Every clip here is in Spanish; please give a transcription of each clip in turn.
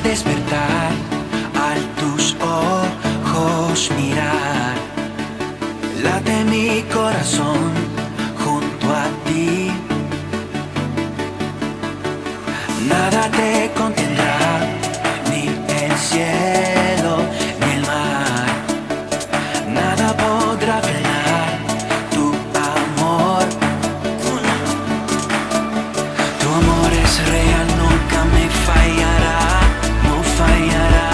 despertar al tus ojos mirar. Late mi corazón junto a ti. Nada te contendrá, ni el cielo ni el mar. Nada podrá frenar tu amor. Tu amor es real, nunca me fallará, no fallará.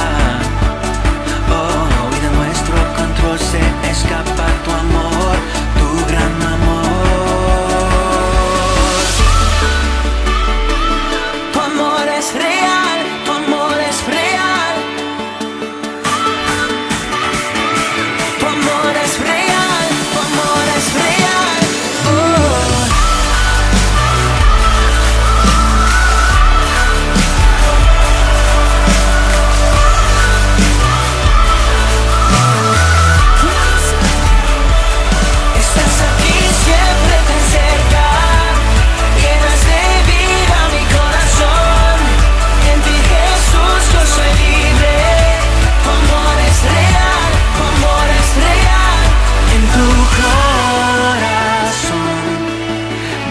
Oh, y de nuestro control se escapa tu amor, tu gran amor. Tu amor es real, tu amor es real. Tu amor es real, tu amor es real. Oh. Estás aquí siempre tan cerca, llenas de vida mi corazón. En ti Jesús yo soy libre. Tu amor es real, tu amor es real. En tu corazón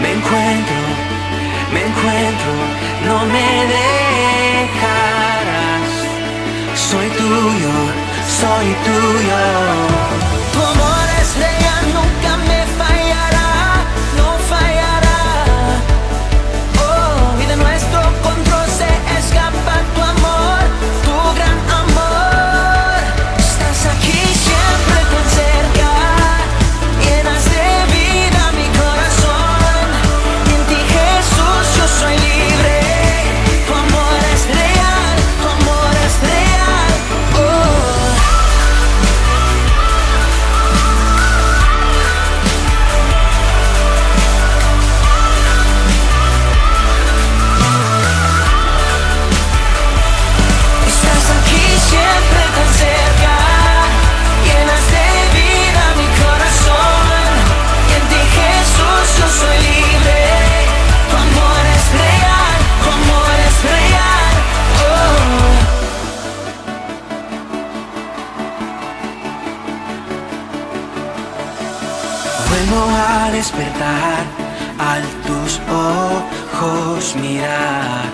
me encuentro, no me dejarás. Soy tuyo, soy tuyo. Tu amor es real, nunca me fallará, no fallará. Oh, y de nuestro control se escapa tu amor, tu gran amor. Estás aquí siempre tan cerca, llenas de vida mi corazón. En ti Jesús yo soy libre. Tu amor es real, tu amor es real. Oh. Estás aquí siempre tan cerca, llenas de vida mi corazón. Y en ti Jesús yo soy libre. Tu amor es real, tu amor es real. Oh. Vuelvo a despertar al tus ojos mirar.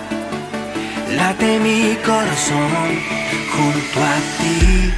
Late mi corazón junto a ti.